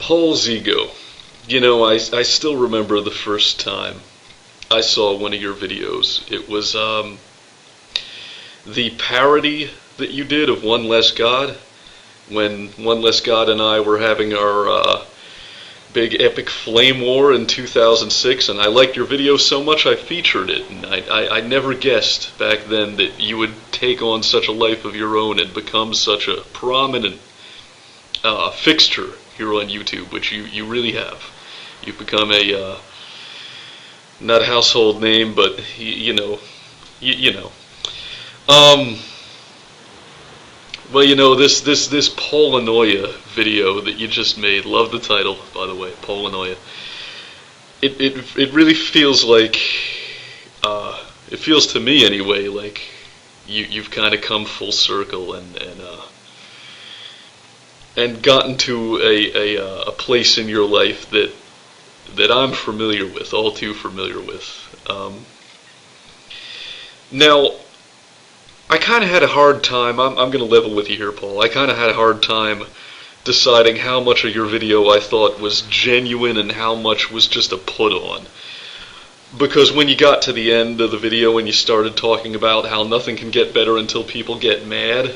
Paul's ego. You know, I still remember the first time I saw one of your videos. It was the parody that you did of One Less God, when One Less God and I were having our big epic flame war in 2006, and I liked your video so much I featured it, and I never guessed back then that you would take on such a life of your own and become such a prominent fixture here on YouTube, which you really have. You've become a, not a household name, but you know. Well, you know, this Polanoia video that you just made, love the title, by the way, Polanoia. It really feels like, it feels to me anyway, like you've kind of come full circle and gotten to a place in your life that I'm familiar with, all too familiar with. Now, I kind of had a hard time, I'm going to level with you here, Paul, I kind of had a hard time deciding how much of your video I thought was genuine and how much was just a put-on. Because when you got to the end of the video and you started talking about how nothing can get better until people get mad,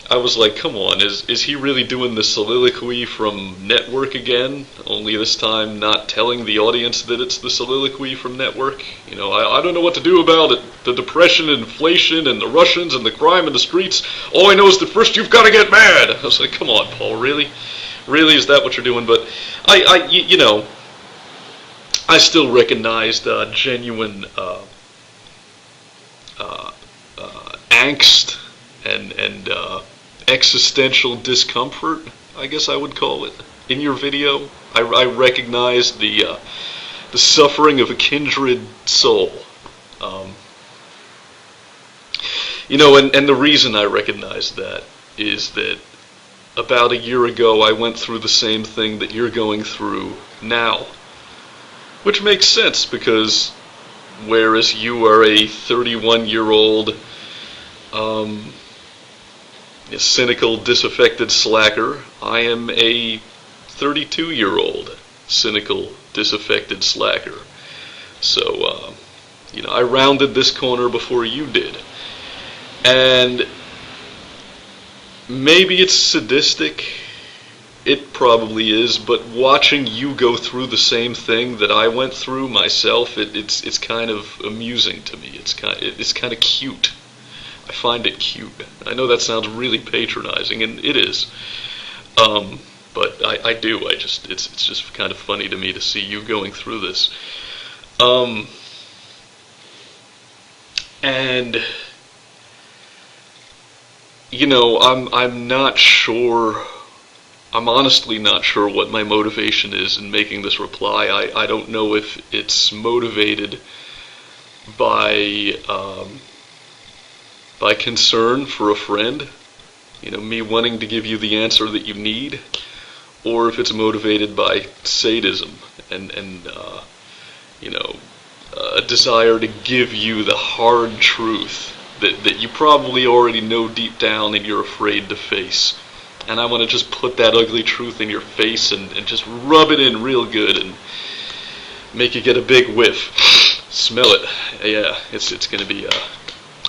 I was like, come on, is he really doing the soliloquy from Network again? Only this time not telling the audience that it's the soliloquy from Network? You know, I don't know what to do about it. The depression and inflation and the Russians and the crime in the streets. All I know is that first you've got to get mad. I was like, come on, Paul, really? Really, is that what you're doing? But you know, I still recognized genuine angst and existential discomfort, I guess I would call it, in your video. I recognized the suffering of a kindred soul. You know, and the reason I recognized that is that about a year ago I went through the same thing that you're going through now. Which makes sense, because whereas you are a 31-year-old a cynical, disaffected slacker, I am a 32-year-old cynical, disaffected slacker. So, you know, I rounded this corner before you did. And maybe it's sadistic, it probably is, but watching you go through the same thing that I went through myself, it's kind of amusing to me. It's kind of cute. I find it cute. I know that sounds really patronizing, and it is. But I do. It's just kind of funny to me to see you going through this. And you know, I'm not sure. I'm honestly not sure what my motivation is in making this reply. I don't know if it's motivated by concern for a friend, you know, me wanting to give you the answer that you need, or if it's motivated by sadism and you know, a desire to give you the hard truth that you probably already know deep down and you're afraid to face. And I want to just put that ugly truth in your face and just rub it in real good and make you get a big whiff. Smell it. Yeah, it's going to be...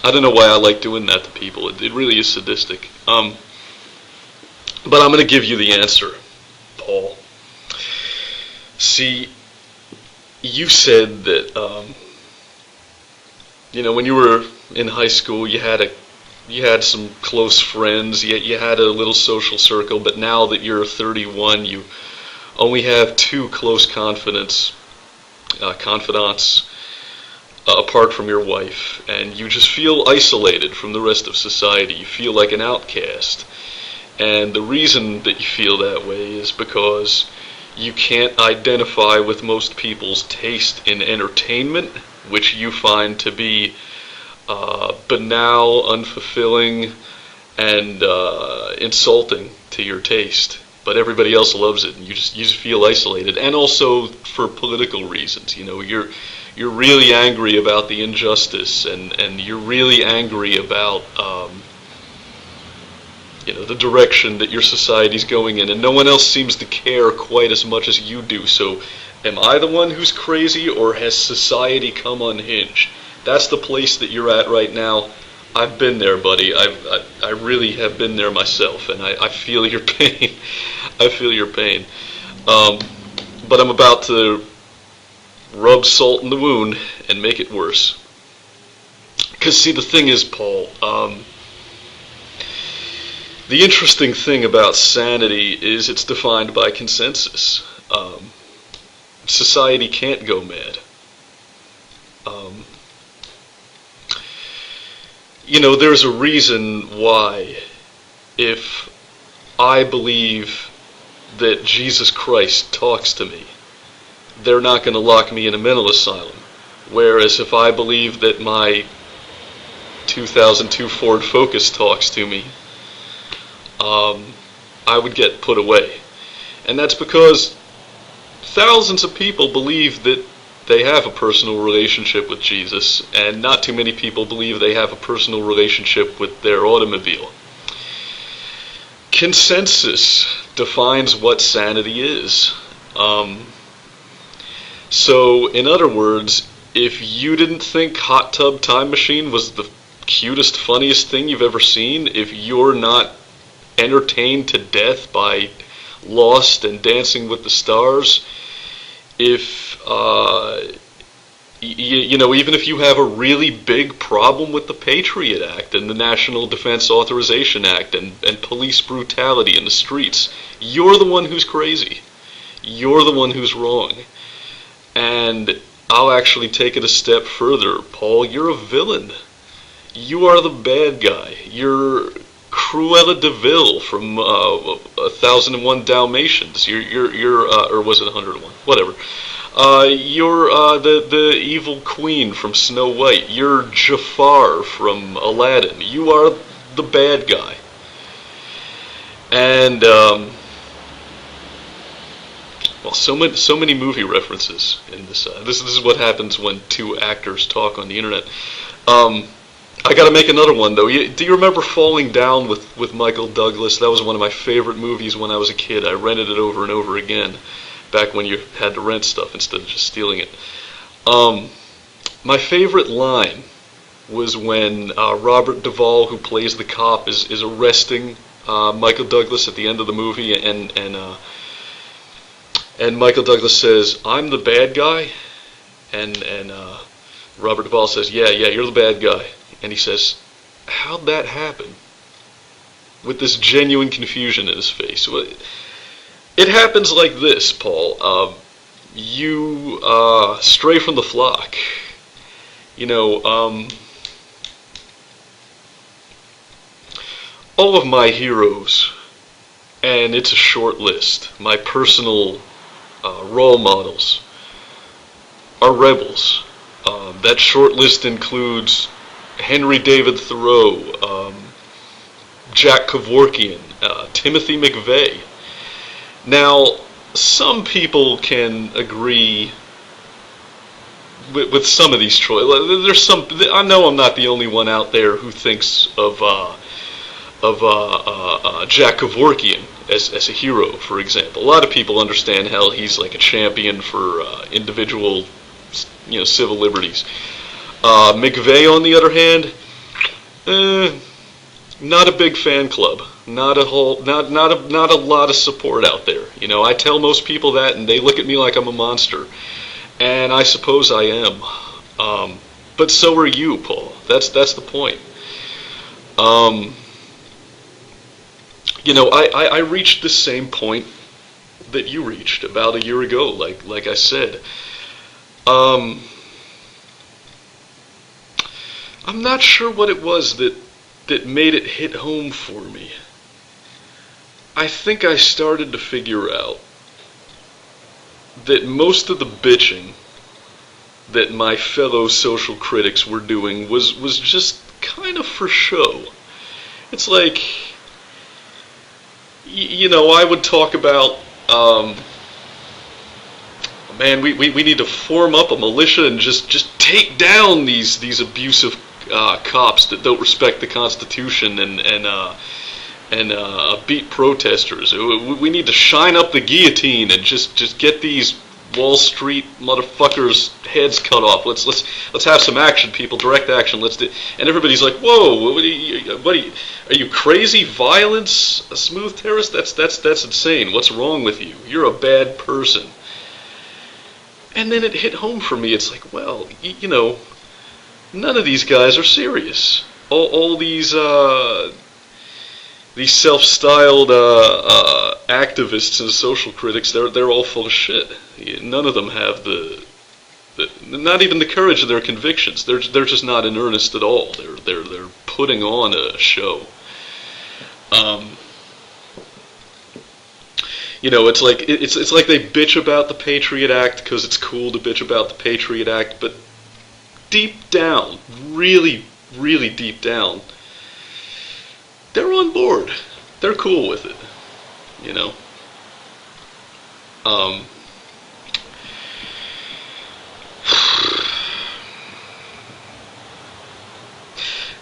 I don't know why I like doing that to people. It really is sadistic. But I'm going to give you the answer, Paul. See, you said that, you know, when you were in high school, you had some close friends, you had a little social circle, but now that you're 31, you only have two close confidants apart from your wife, and you just feel isolated from the rest of society. You feel like an outcast. And the reason that you feel that way is because you can't identify with most people's taste in entertainment, which you find to be banal, unfulfilling, and insulting to your taste. But everybody else loves it, and you just feel isolated. And also for political reasons. You know, you're really angry about the injustice, and you're really angry about the direction that your society's going in, and no one else seems to care quite as much as you do. So, am I the one who's crazy, or has society come unhinged? That's the place that you're at right now. I've been there, buddy. I really have been there myself, and I feel your pain. I feel your pain. But I'm about to rub salt in the wound and make it worse. Because, see, the thing is, Paul, the interesting thing about sanity is it's defined by consensus. Society can't go mad. There's a reason why, if I believe that Jesus Christ talks to me, they're not going to lock me in a mental asylum. Whereas if I believe that my 2002 Ford Focus talks to me, I would get put away. And that's because thousands of people believe that they have a personal relationship with Jesus, and not too many people believe they have a personal relationship with their automobile. Consensus defines what sanity is. So, in other words, if you didn't think Hot Tub Time Machine was the cutest, funniest thing you've ever seen, if you're not entertained to death by Lost and Dancing with the Stars, if even if you have a really big problem with the Patriot Act and the National Defense Authorization Act and police brutality in the streets, you're the one who's crazy. You're the one who's wrong. And I'll actually take it a step further. Paul, you're a villain. You are the bad guy. You're Cruella de Vil from 1001 Dalmatians. You're or was it 101? Whatever. You're the evil queen from Snow White. You're Jafar from Aladdin. You are the bad guy. And well, so many movie references in this. This is what happens when two actors talk on the internet. I got to make another one though. Do you remember Falling Down with Michael Douglas? That was one of my favorite movies when I was a kid. I rented it over and over again, back when you had to rent stuff instead of just stealing it. My favorite line was when Robert Duvall, who plays the cop, is arresting Michael Douglas at the end of the movie, and Michael Douglas says, "I'm the bad guy," and Robert Duvall says, "Yeah, you're the bad guy." And he says, "How'd that happen?" With this genuine confusion in his face. It happens like this, Paul. You stray from the flock. All of my heroes, and it's a short list, my personal role models, are rebels. That short list includes Henry David Thoreau, Jack Kevorkian, Timothy McVeigh. Now, some people can agree with some of these choices. There's some. I know I'm not the only one out there who thinks of Jack Kevorkian as a hero, for example. A lot of people understand how he's like a champion for individual, civil liberties. McVeigh, on the other hand, not a big fan club. Not a lot of support out there. I tell most people that, and they look at me like I'm a monster, and I suppose I am. But so are you, Paul. That's the point. I reached the same point that you reached about a year ago. Like I said. I'm not sure what it was that made it hit home for me. I think I started to figure out that most of the bitching that my fellow social critics were doing was just kind of for show. It's like, I would talk about, man, we need to form up a militia and just take down these abusive cops that don't respect the Constitution and and beat protesters. We need to shine up the guillotine and just get these Wall Street motherfuckers' heads cut off. Let's have some action, people. Direct action. Let's do. And everybody's like, whoa, are you crazy? Violence? A smooth terrorist? That's insane. What's wrong with you? You're a bad person. And then it hit home for me. It's like, well, none of these guys are serious. All these self-styled activists and social critics, they're all full of shit. None of them have not even the courage of their convictions. They're just not in earnest at all. They're putting on a show. It's like they bitch about the Patriot Act because it's cool to bitch about the Patriot Act, but deep down, really, really deep down, they're on board. They're cool with it,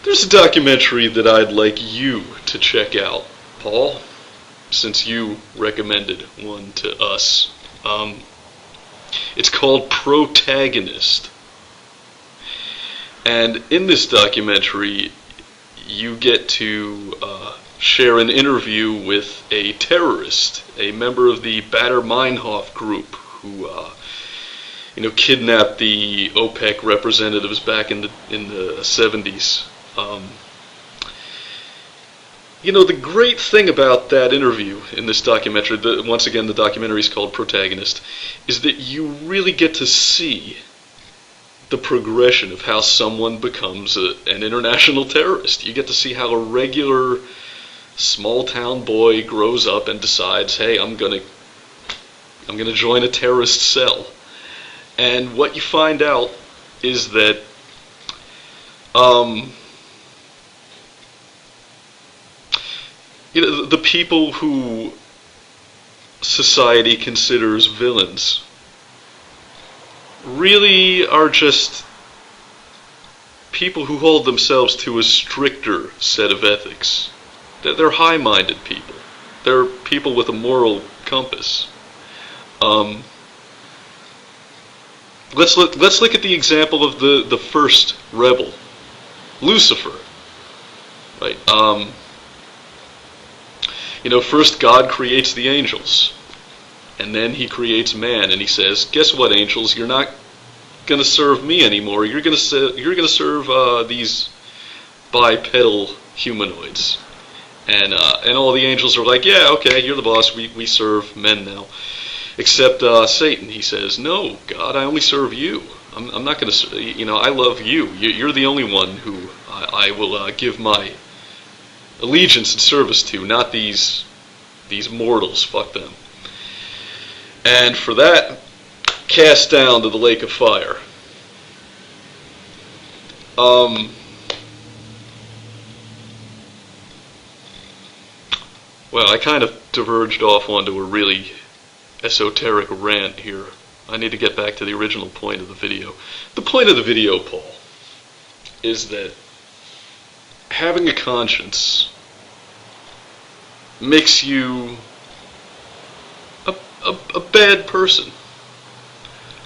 There's a documentary that I'd like you to check out, Paul, since you recommended one to us. It's called Protagonist. And in this documentary, you get to share an interview with a terrorist, a member of the Baader-Meinhof group, who kidnapped the OPEC representatives back in the 70s. The great thing about that interview in this documentary, once again the documentary is called Protagonist, is that you really get to see the progression of how someone becomes an international terrorist. You get to see how a regular small-town boy grows up and decides, hey, I'm gonna join a terrorist cell. And what you find out is that the people who society considers villains really are just people who hold themselves to a stricter set of ethics. They're high-minded people. They're people with a moral compass. Let's look at the example of the first rebel, Lucifer. Right. First God creates the angels, and then He creates man, and He says, "Guess what, angels? You're not going to serve me anymore. You're going to serve these bipedal humanoids." And all the angels are like, "Yeah, okay, you're the boss. We serve men now." Except Satan. He says, "No, God, I only serve you. I'm not going to. I love you. You're the only one who I will give my allegiance and service to, not these mortals. Fuck them." And for that, cast down to the lake of fire. Well, I kind of diverged off onto a really esoteric rant here. I need to get back to the original point of the video. The point of the video, Paul, is that having a conscience makes you a bad person.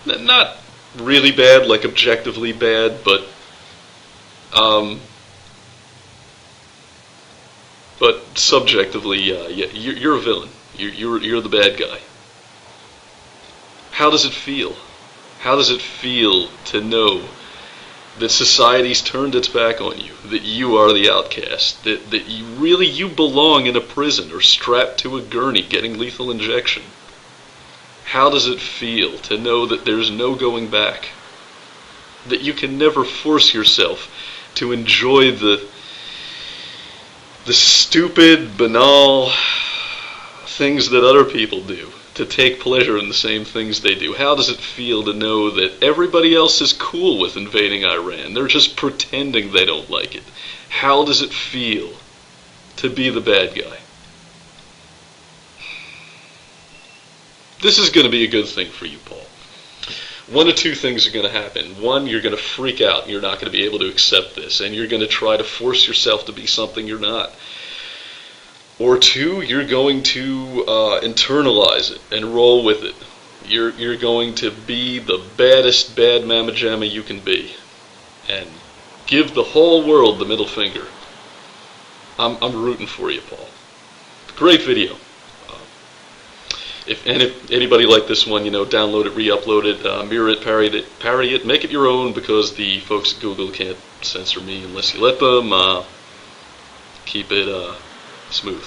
Not really bad, like objectively bad, but subjectively, you're a villain. You're the bad guy. How does it feel? How does it feel to know that society's turned its back on you, that you are the outcast, that you belong in a prison or strapped to a gurney getting lethal injection? How does it feel to know that there's no going back? That you can never force yourself to enjoy the stupid, banal things that other people do, to take pleasure in the same things they do? How does it feel to know that everybody else is cool with invading Iran? They're just pretending they don't like it. How does it feel to be the bad guy? This is going to be a good thing for you, Paul. One of two things are going to happen. One, you're going to freak out and you're not going to be able to accept this, and you're going to try to force yourself to be something you're not. Or two, you're going to internalize it and roll with it. You're going to be the baddest bad mamma jamma you can be, and give the whole world the middle finger. I'm rooting for you, Paul. Great video. If anybody liked this one, download it, re-upload it, mirror it, parody it, make it your own, because the folks at Google can't censor me unless you let them. Keep it smooth.